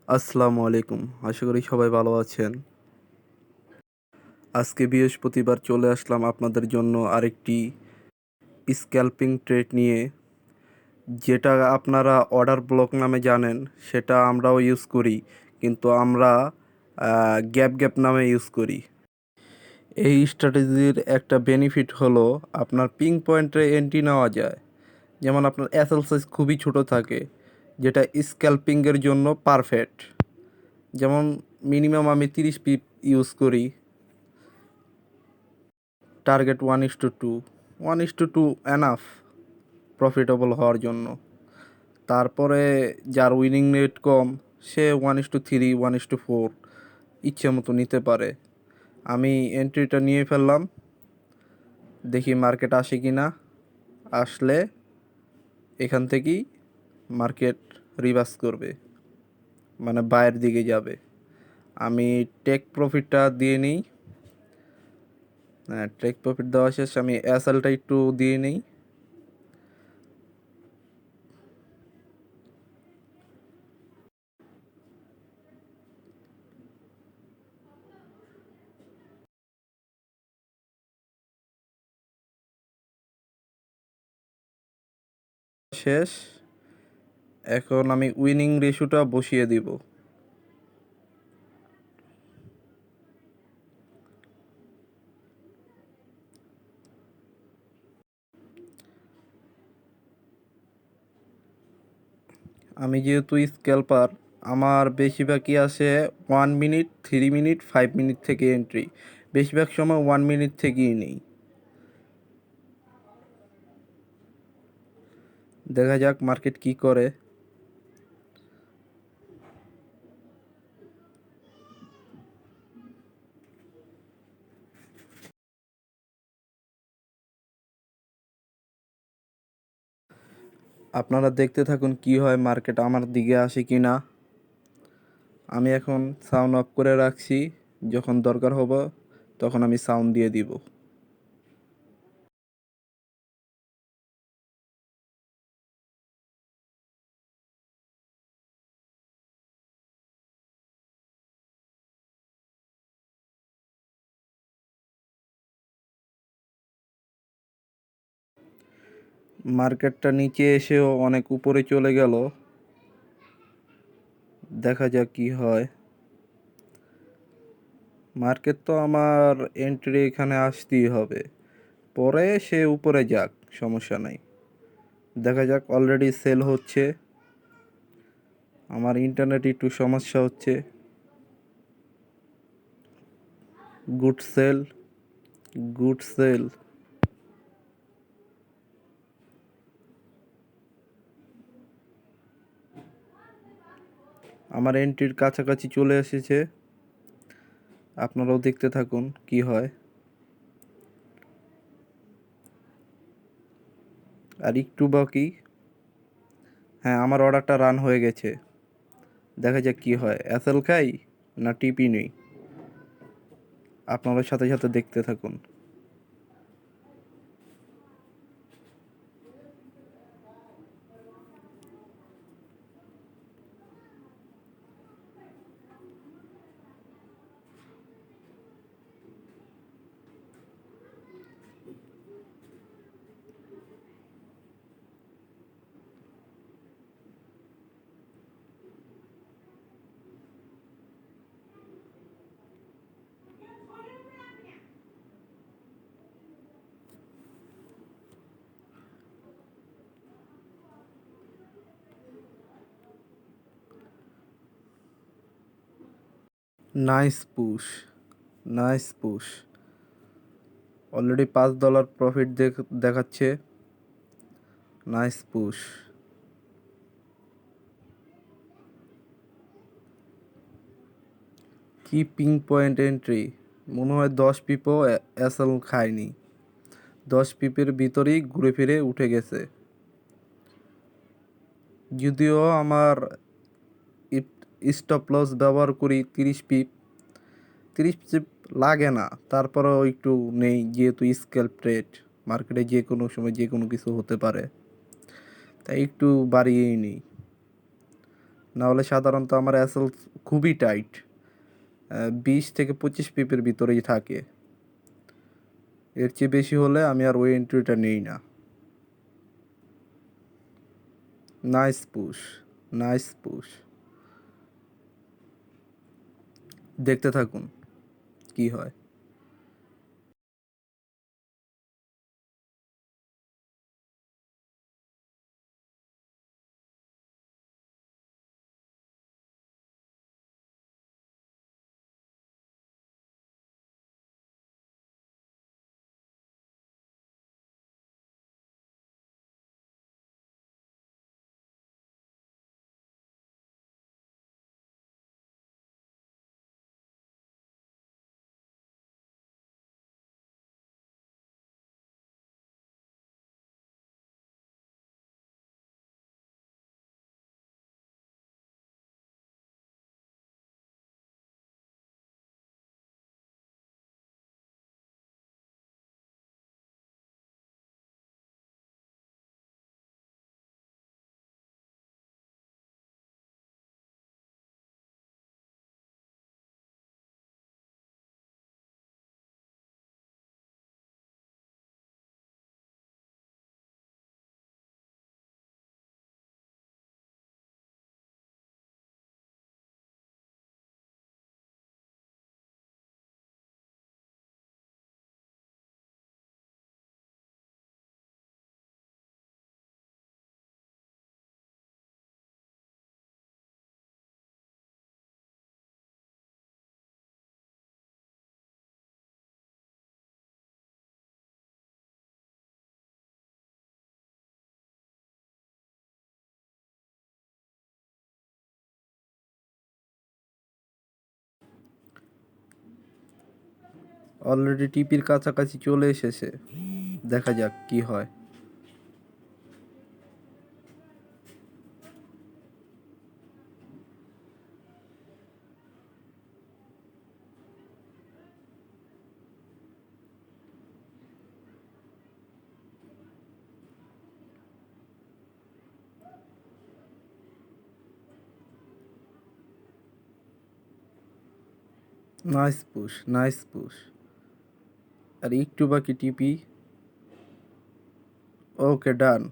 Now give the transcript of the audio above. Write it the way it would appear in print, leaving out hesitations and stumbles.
আসসালামু আলাইকুম। আশা করি সবাই ভালো আছেন। আজকে বৃহস্পতিবার চলে আসলাম আপনাদের জন্য আরেকটি স্ক্যাল্পিং ট্রেড নিয়ে, যেটা আপনারা অর্ডার ব্লক নামে জানেন। সেটা আমরাও ইউজ করি, কিন্তু আমরা গ্যাপ গ্যাপ নামে ইউজ করি। এই স্ট্র্যাটেজির একটা বেনিফিট হলো আপনার পিং পয়েন্টে এন্ট্রি নেওয়া যায়। যেমন আপনার এসএল সাইজ খুবই ছোট থাকে, যেটা স্ক্যাল্পিংয়ের জন্য পারফেক্ট। যেমন মিনিমাম আমি 30 পিপ ইউজ করি। টার্গেট 1:2, 1:2 এনাফ প্রফিটেবল হওয়ার জন্য। তারপরে যার উইনিং রেট কম, সে 1:3, 1:4 ইচ্ছে মতো নিতে পারে। আমি এন্ট্রিটা নিয়ে ফেললাম, দেখি মার্কেট আসে কি না। আসলে এখান থেকেই মার্কেট রিভার্স করবে, মানে বায়ের দিকে যাবে। আমি টেক প্রফিটটা দিয়ে নিই। হ্যাঁ, টেক প্রফিট দেওয়া শেষ, আমি এসএলটা একটু দিয়ে নিই। শেষ। এখন আমি উইনিং রেশিওটা বসিয়ে দিব। আমি যেহেতু স্ক্যাল্পার, আমার বেশিরভাগই আসে 1 মিনিট, 3 মিনিট, 5 মিনিট থেকে এন্ট্রি। বেশিরভাগ সময় 1 মিনিট থেকেই নেই। দেখা যাক মার্কেট কি করে। আপনারা দেখতে থাকুন কি হয়, মার্কেট আমার দিকে আসে কি না। আমি এখন সাউন্ড অফ করে রাখছি, যখন দরকার হবে তখন আমি সাউন্ড দিয়ে দিব। মার্কেটটা নিচে এসেও অনেক উপরে চলে গেল। দেখা যাক কি হয়। মার্কেট তো আমার এন্ট্রি এখানে আসতেই হবে, পরে সে উপরে যাক, সমস্যা নাই। দেখা যাক, অলরেডি সেল হচ্ছে। আমার ইন্টারনেট একটু সমস্যা হচ্ছে। Good sale, good sale. আমার এন্ট্রির কাছাকাছি চলে এসেছে, আপনারাও দেখতে থাকুন কি হয়। আর একটু বাকি। হ্যাঁ, আমার অর্ডারটা রান হয়ে গেছে। দেখা যাক কি হয়, অ্যাসেল খাই না টিপি নেই। আপনারা সাথে সাথে দেখতে থাকুন। Nice push, nice push. Already $5 profit দেখাচ্ছে। নাইস পুশ। কি পিং পয়েন্ট এন্ট্রি! মনে হয় 10 পিপও এসএল খায়নি। 10 পিপের ভিতরেই ঘুরে ফিরে উঠে গেছে। যদিও আমার স্টপ লস ব্যবহার করি 30 পিপ, 30 পিপ লাগে না, তারপরেও একটু নেই, যেহেতু স্ক্যাল্প ট্রেড, মার্কেটে যে কোনো সময় যে কোনো কিছু হতে পারে, তাই একটু বাড়িয়েই নেই। না হলে সাধারণত আমার অ্যাসেল খুবই টাইট, 20 থেকে 25 পিপের ভিতরেই থাকে। এর চেয়ে বেশি হলে আমি আর ওই এন্ট্রিটা নেই না। Nice push, nice push. দেখতে থাকুন কি হয়। অলরেডি টিপির কাছাকাছি চলে এসেছে, দেখা যাক কি হয়। Nice push, nice push. আর একটু বাকি টিপি। ওকে, ডান।